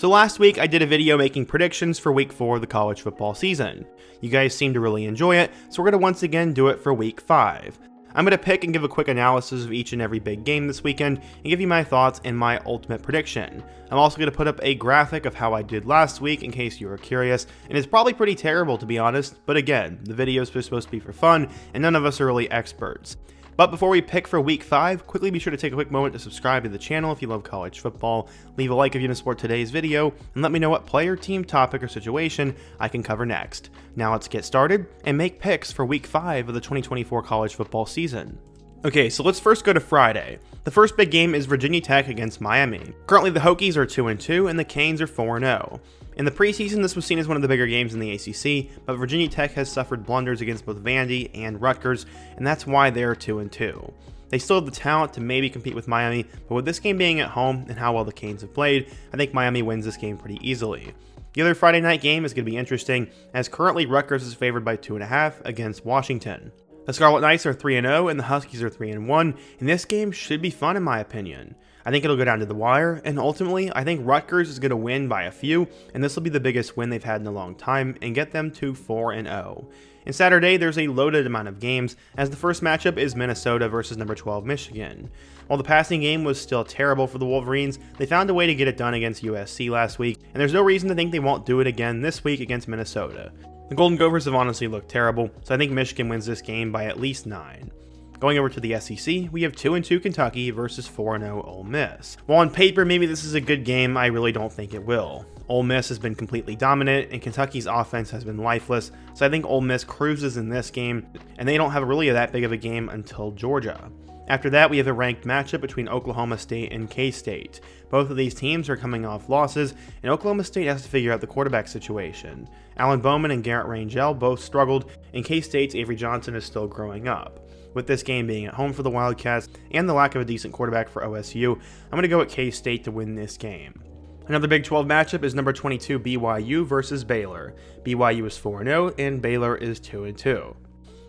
So last week I did a video making predictions for week 4 of the college football season. You guys seem to really enjoy it, so we're going to once again do it for week 5. I'm going to pick and give a quick analysis of each and every big game this weekend and give you my thoughts and my ultimate prediction. I'm also going to put up a graphic of how I did last week in case you were curious, and it's probably pretty terrible to be honest, but again, the videos are supposed to be for fun and none of us are really experts. But before we pick for week 5, quickly be sure to take a quick moment to subscribe to the channel if you love college football, leave a like if you support today's video, and let me know what player, team, topic, or situation I can cover next. Now let's get started and make picks for week 5 of the 2024 college football season. Okay, so let's first go to Friday. The first big game is Virginia Tech against Miami. Currently the Hokies are 2-2 and the Canes are 4-0. In the preseason, this was seen as one of the bigger games in the ACC, but Virginia Tech has suffered blunders against both Vandy and Rutgers, and that's why they're 2-2. They still have the talent to maybe compete with Miami, but with this game being at home and how well the Canes have played, I think Miami wins this game pretty easily. The other Friday night game is going to be interesting, as currently Rutgers is favored by 2.5 against Washington. The Scarlet Knights are 3-0 and the Huskies are 3-1, and this game should be fun in my opinion. I think it'll go down to the wire, and ultimately, I think Rutgers is going to win by a few, and this will be the biggest win they've had in a long time, and get them to 4-0. And Saturday, there's a loaded amount of games, as the first matchup is Minnesota versus number 12 Michigan. While the passing game was still terrible for the Wolverines, they found a way to get it done against USC last week, and there's no reason to think they won't do it again this week against Minnesota. The Golden Gophers have honestly looked terrible, so I think Michigan wins this game by at least 9. Going over to the SEC, we have 2-2 Kentucky versus 4-0 Ole Miss. While on paper maybe this is a good game, I really don't think it will. Ole Miss has been completely dominant, and Kentucky's offense has been lifeless, so I think Ole Miss cruises in this game, and they don't have really that big of a game until Georgia. After that, we have a ranked matchup between Oklahoma State and K-State. Both of these teams are coming off losses, and Oklahoma State has to figure out the quarterback situation. Alan Bowman and Garrett Rangel both struggled, and K-State's Avery Johnson is still growing up. With this game being at home for the Wildcats and the lack of a decent quarterback for OSU, I'm going to go with K-State to win this game. Another Big 12 matchup is number 22 BYU versus Baylor. BYU is 4-0 and Baylor is 2-2.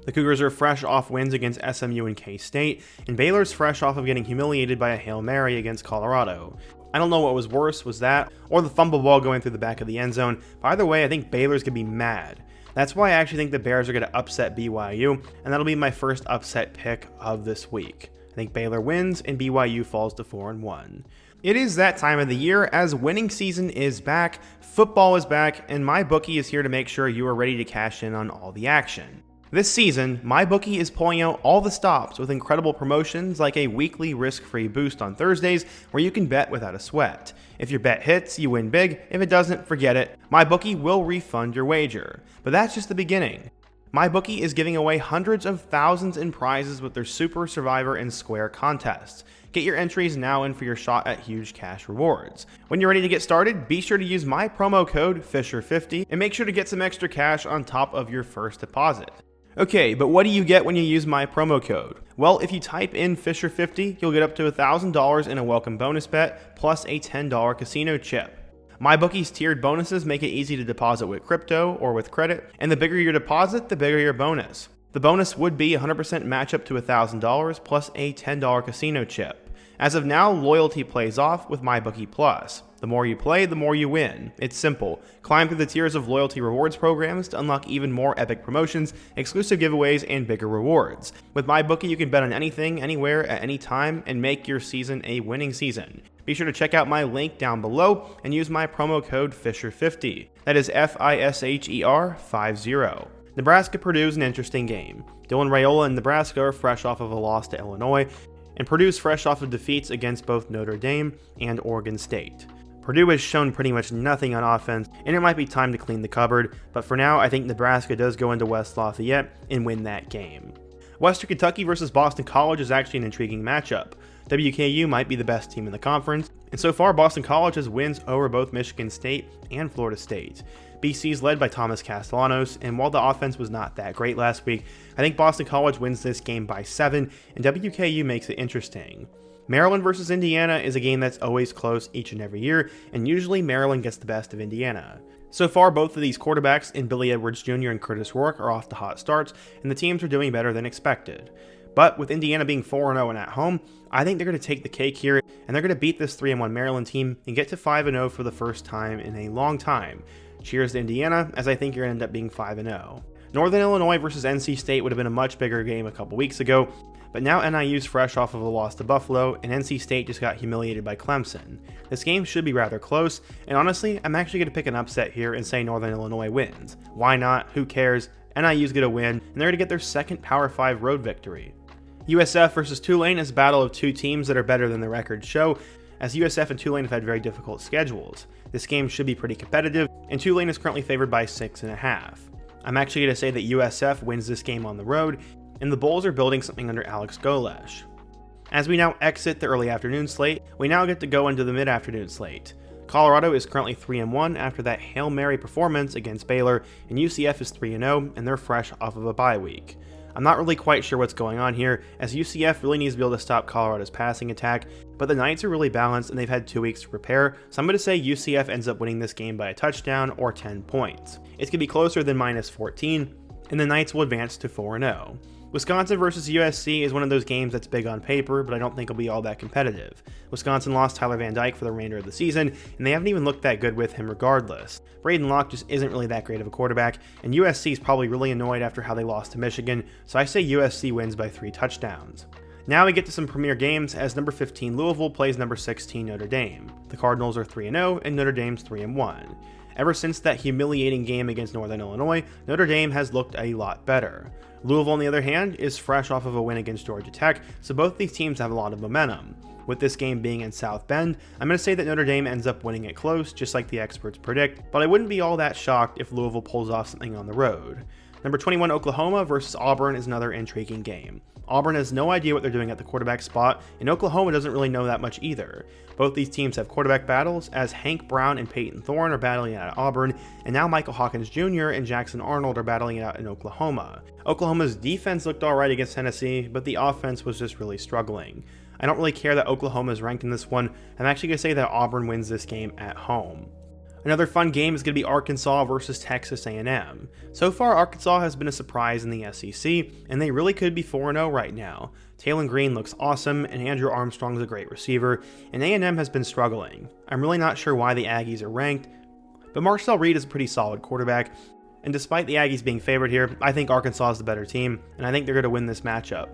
The Cougars are fresh off wins against SMU and K-State, and Baylor's fresh off of getting humiliated by a Hail Mary against Colorado. I don't know what was worse, was that or the fumble ball going through the back of the end zone, but either way I think Baylor's going to be mad. That's why I actually think the Bears are going to upset BYU, and that'll be my first upset pick of this week. I think Baylor wins and BYU falls to 4-1. It is that time of the year as winning season is back, football is back, and MyBookie is here to make sure you are ready to cash in on all the action. This season, MyBookie is pulling out all the stops with incredible promotions like a weekly risk-free boost on Thursdays where you can bet without a sweat. If your bet hits, you win big. If it doesn't, forget it. MyBookie will refund your wager. But that's just the beginning. MyBookie is giving away hundreds of thousands in prizes with their Super Survivor and Square contests. Get your entries now in for your shot at huge cash rewards. When you're ready to get started, be sure to use my promo code FISHER50 and make sure to get some extra cash on top of your first deposit. Okay, but what do you get when you use my promo code? Well, if you type in Fisher50, you'll get up to $1,000 in a welcome bonus bet, plus a $10 casino chip. MyBookie's tiered bonuses make it easy to deposit with crypto or with credit, and the bigger your deposit, the bigger your bonus. The bonus would be 100% match up to $1,000 plus a $10 casino chip. As of now, loyalty plays off with MyBookie Plus. The more you play, the more you win. It's simple. Climb through the tiers of loyalty rewards programs to unlock even more epic promotions, exclusive giveaways, and bigger rewards. With MyBookie, you can bet on anything, anywhere, at any time, and make your season a winning season. Be sure to check out my link down below and use my promo code FISHER50. That is FISHER50. Nebraska-Purdue is an interesting game. Dylan Raiola and Nebraska are fresh off of a loss to Illinois, and Purdue's fresh off of defeats against both Notre Dame and Oregon State. Purdue has shown pretty much nothing on offense, and it might be time to clean the cupboard, but for now I think Nebraska does go into West Lafayette and win that game. Western Kentucky versus Boston College is actually an intriguing matchup. WKU might be the best team in the conference, and so far Boston College has wins over both Michigan State and Florida State. BC is led by Thomas Castellanos, and while the offense was not that great last week, I think Boston College wins this game by 7, and WKU makes it interesting. Maryland versus Indiana is a game that's always close each and every year, and usually Maryland gets the best of Indiana. So far, both of these quarterbacks in Billy Edwards Jr. and Curtis Rourke are off to hot starts, and the teams are doing better than expected. But with Indiana being 4-0 and at home, I think they're going to take the cake here, and they're going to beat this 3-1 Maryland team and get to 5-0 for the first time in a long time. Cheers to Indiana, as I think you're going to end up being 5-0. Northern Illinois versus NC State would have been a much bigger game a couple weeks ago, but now NIU's fresh off of a loss to Buffalo, and NC State just got humiliated by Clemson. This game should be rather close, and honestly, I'm actually going to pick an upset here and say Northern Illinois wins. Why not? Who cares? NIU's going to win, and they're going to get their second Power 5 road victory. USF versus Tulane is a battle of two teams that are better than the records show, as USF and Tulane have had very difficult schedules. This game should be pretty competitive, and Tulane is currently favored by 6.5. I'm actually going to say that USF wins this game on the road, and the Bulls are building something under Alex Golesh. As we now exit the early afternoon slate, we now get to go into the mid-afternoon slate. Colorado is currently 3-1 after that Hail Mary performance against Baylor, and UCF is 3-0, and they're fresh off of a bye week. I'm not really quite sure what's going on here, as UCF really needs to be able to stop Colorado's passing attack, but the Knights are really balanced and they've had 2 weeks to prepare, so I'm going to say UCF ends up winning this game by a touchdown or 10 points. It's going to be closer than -14, and the Knights will advance to 4-0. Wisconsin versus USC is one of those games that's big on paper, but I don't think it'll be all that competitive. Wisconsin lost Tyler Van Dyke for the remainder of the season, and they haven't even looked that good with him regardless. Braden Locke just isn't really that great of a quarterback, and USC is probably really annoyed after how they lost to Michigan, so I say USC wins by 3 touchdowns. Now we get to some premier games as number 15 Louisville plays number 16 Notre Dame. The Cardinals are 3-0 and Notre Dame's 3-1. Ever since that humiliating game against Northern Illinois, Notre Dame has looked a lot better. Louisville, on the other hand, is fresh off of a win against Georgia Tech, so both these teams have a lot of momentum. With this game being in South Bend, I'm going to say that Notre Dame ends up winning it close, just like the experts predict, but I wouldn't be all that shocked if Louisville pulls off something on the road. Number 21 Oklahoma versus Auburn is another intriguing game. Auburn has no idea what they're doing at the quarterback spot, and Oklahoma doesn't really know that much either. Both these teams have quarterback battles, as Hank Brown and Peyton Thorne are battling it out at Auburn, and now Michael Hawkins Jr. and Jackson Arnold are battling it out in Oklahoma. Oklahoma's defense looked alright against Tennessee, but the offense was just really struggling. I don't really care that Oklahoma is ranked in this one. I'm actually going to say that Auburn wins this game at home. Another fun game is going to be Arkansas versus Texas A&M. So far, Arkansas has been a surprise in the SEC, and they really could be 4-0 right now. Taylon Green looks awesome, and Andrew Armstrong's a great receiver, and A&M has been struggling. I'm really not sure why the Aggies are ranked, but Marcel Reed is a pretty solid quarterback, and despite the Aggies being favored here, I think Arkansas is the better team, and I think they're going to win this matchup.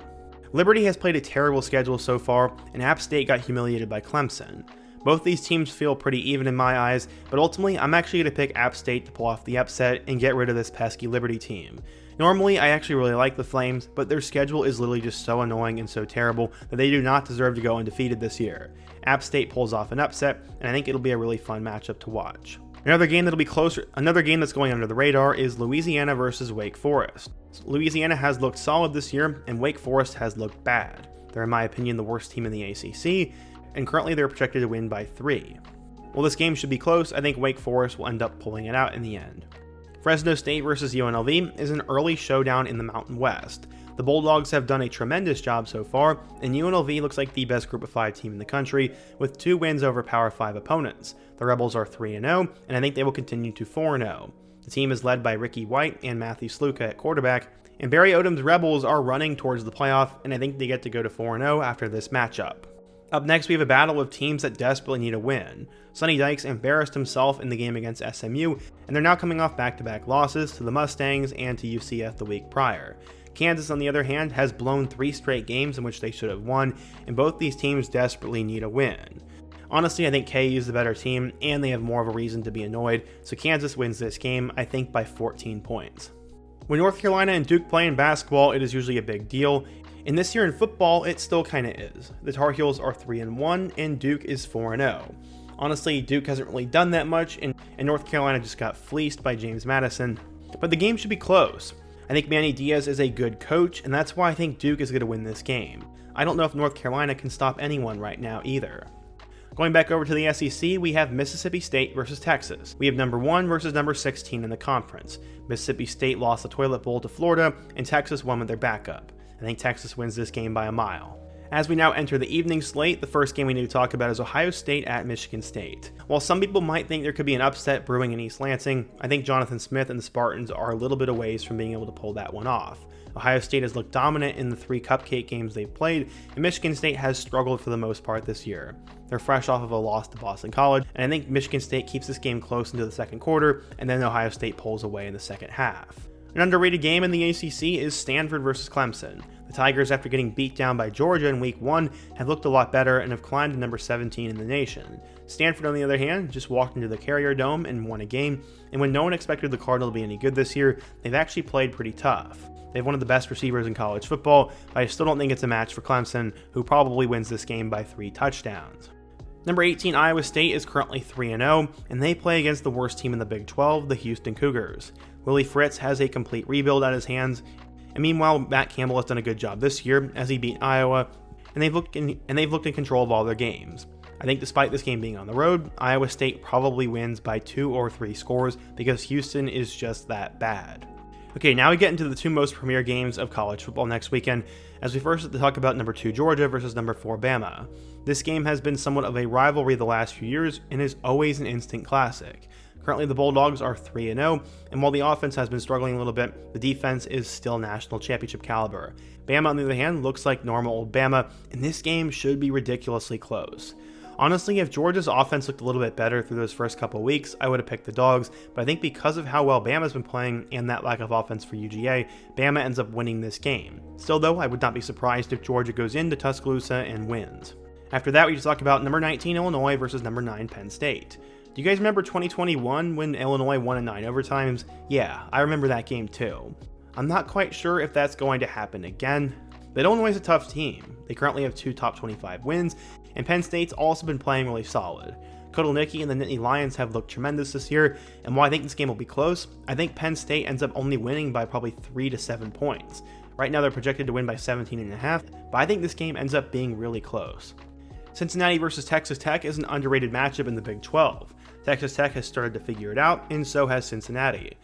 Liberty has played a terrible schedule so far, and App State got humiliated by Clemson. Both these teams feel pretty even in my eyes, but ultimately I'm actually going to pick App State to pull off the upset and get rid of this pesky Liberty team. Normally I actually really like the Flames, but their schedule is literally just so annoying and so terrible that they do not deserve to go undefeated this year. App State pulls off an upset, and I think it'll be a really fun matchup to watch. Another game that's going under the radar is Louisiana versus Wake Forest. Louisiana has looked solid this year, and Wake Forest has looked bad. They're in my opinion the worst team in the ACC, and currently they're projected to win by 3. While this game should be close, I think Wake Forest will end up pulling it out in the end. Fresno State versus UNLV is an early showdown in the Mountain West. The Bulldogs have done a tremendous job so far, and UNLV looks like the best Group of 5 team in the country, with 2 wins over Power 5 opponents. The Rebels are 3-0, and I think they will continue to 4-0. The team is led by Ricky White and Matthew Sluka at quarterback, and Barry Odom's Rebels are running towards the playoff, and I think they get to go to 4-0 after this matchup. Up next, we have a battle of teams that desperately need a win. Sonny Dykes embarrassed himself in the game against SMU, and they're now coming off back-to-back losses to the Mustangs and to UCF the week prior. Kansas, on the other hand, has blown 3 straight games in which they should have won, and both these teams desperately need a win. Honestly, I think KU is the better team, and they have more of a reason to be annoyed, so Kansas wins this game, I think, by 14 points. When North Carolina and Duke play in basketball, it is usually a big deal, and this year in football, it still kinda is. The Tar Heels are 3-1, and Duke is 4-0. Honestly, Duke hasn't really done that much, and North Carolina just got fleeced by James Madison, but the game should be close. I think Manny Diaz is a good coach, and that's why I think Duke is going to win this game. I don't know if North Carolina can stop anyone right now either. Going back over to the SEC, we have Mississippi State versus Texas. We have number 1 versus number 16 in the conference. Mississippi State lost the toilet bowl to Florida, and Texas won with their backup. I think Texas wins this game by a mile. As we now enter the evening slate, the first game we need to talk about is Ohio State at Michigan State. While some people might think there could be an upset brewing in East Lansing, I think Jonathan Smith and the Spartans are a little bit a ways from being able to pull that one off. Ohio State has looked dominant in the 3 cupcake games they've played, and Michigan State has struggled for the most part this year. They're fresh off of a loss to Boston College, and I think Michigan State keeps this game close into the second quarter, and then Ohio State pulls away in the second half. An underrated game in the ACC is Stanford versus Clemson. The Tigers, after getting beat down by Georgia in week 1, have looked a lot better and have climbed to number 17 in the nation. Stanford, on the other hand, just walked into the Carrier Dome and won a game, and when no one expected the Cardinal to be any good this year, they've actually played pretty tough. They have one of the best receivers in college football, but I still don't think it's a match for Clemson, who probably wins this game by 3 touchdowns. Number 18 Iowa State is currently 3-0, and they play against the worst team in the Big 12, the Houston Cougars. Willie Fritz has a complete rebuild at his hands, and meanwhile Matt Campbell has done a good job this year as he beat Iowa, and they've looked in control of all their games. I think despite this game being on the road, Iowa State probably wins by 2 or 3 scores because Houston is just that bad. Okay, now we get into the 2 most premier games of college football next weekend, as we first talk about number 2 Georgia versus number 4 Bama. This game has been somewhat of a rivalry the last few years and is always an instant classic. Currently the Bulldogs are 3-0, and while the offense has been struggling a little bit, the defense is still national championship caliber. Bama, on the other hand, looks like normal old Bama, and this game should be ridiculously close. Honestly, if Georgia's offense looked a little bit better through those first couple weeks, I would have picked the Dogs, but I think because of how well Bama's been playing and that lack of offense for UGA, Bama ends up winning this game. Still though, I would not be surprised if Georgia goes into Tuscaloosa and wins. After that, we just talk about number 19 Illinois versus number 9 Penn State. Do you guys remember 2021 when Illinois won in 9 overtimes? Yeah, I remember that game too. I'm not quite sure if that's going to happen again, but Illinois is a tough team. They currently have 2 top 25 wins, and Penn State's also been playing really solid. Kotelnicki and the Nittany Lions have looked tremendous this year, and while I think this game will be close, I think Penn State ends up only winning by probably 3 to 7 points. Right now they're projected to win by 17.5, but I think this game ends up being really close. Cincinnati versus Texas Tech is an underrated matchup in the Big 12. Texas Tech has started to figure it out, and so has Cincinnati.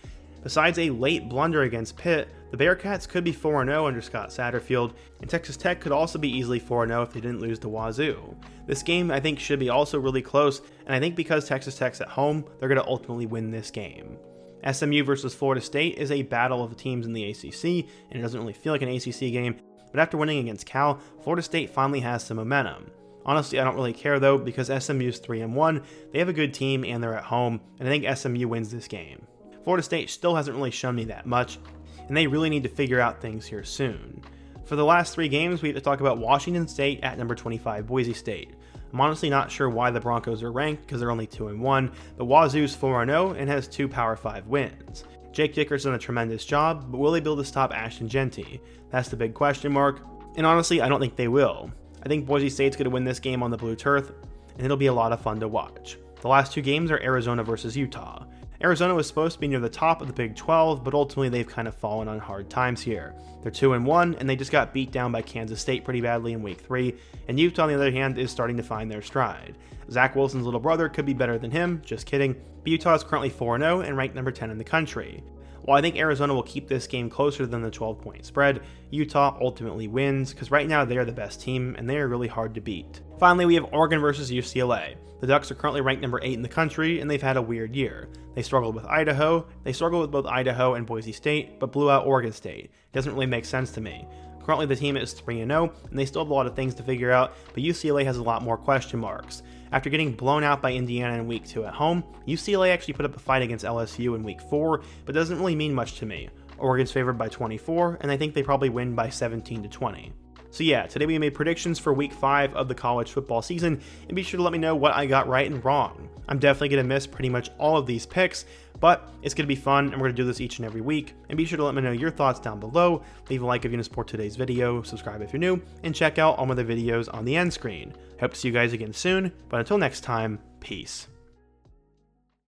Besides a late blunder against Pitt, the Bearcats could be 4-0 under Scott Satterfield, and Texas Tech could also be easily 4-0 if they didn't lose to Wazoo. This game I think should be also really close, and I think because Texas Tech's at home, they're going to ultimately win this game. SMU versus Florida State is a battle of the teams in the ACC, and it doesn't really feel like an ACC game, but after winning against Cal, Florida State finally has some momentum. Honestly, I don't really care though, because SMU's 3-1, they have a good team and they're at home, and I think SMU wins this game. Florida State still hasn't really shown me that much, and they really need to figure out things here soon. For the last 3 games, we have to talk about Washington State at number 25 Boise State. I'm honestly not sure why the Broncos are ranked because they're only 2-1, but Wazoo's 4-0 and has 2 Power 5 wins. Jake Dicker's done a tremendous job, but will they be able to stop Ashton Jeanty? That's the big question mark, and honestly, I don't think they will. I think Boise State's going to win this game on the blue turf, and it'll be a lot of fun to watch. The last 2 games are Arizona versus Utah. Arizona was supposed to be near the top of the Big 12, but ultimately they've kind of fallen on hard times here. They're 2-1, and they just got beat down by Kansas State pretty badly in week 3, and Utah, on the other hand, is starting to find their stride. Zach Wilson's little brother could be better than him, just kidding, but Utah is currently 4-0 and ranked number 10 in the country. While I think Arizona will keep this game closer than the 12-point spread, Utah ultimately wins, because right now they are the best team, and they are really hard to beat. Finally, we have Oregon versus UCLA. The Ducks are currently ranked number 8 in the country, and they've had a weird year. They struggled with Idaho, they struggled with both Idaho and Boise State, but blew out Oregon State. It doesn't really make sense to me. Currently the team is 3-0, and they still have a lot of things to figure out, but UCLA has a lot more question marks. After getting blown out by Indiana in week 2 at home, UCLA actually put up a fight against LSU in week 4, but doesn't really mean much to me. Oregon's favored by 24, and I think they probably win by 17-20. So yeah, today we made predictions for week 5 of the college football season, and be sure to let me know what I got right and wrong. I'm definitely going to miss pretty much all of these picks, but it's going to be fun, and we're going to do this each and every week, and be sure to let me know your thoughts down below. Leave a like if you want to support today's video, subscribe if you're new, and check out all my other videos on the end screen. Hope to see you guys again soon, but until next time, peace.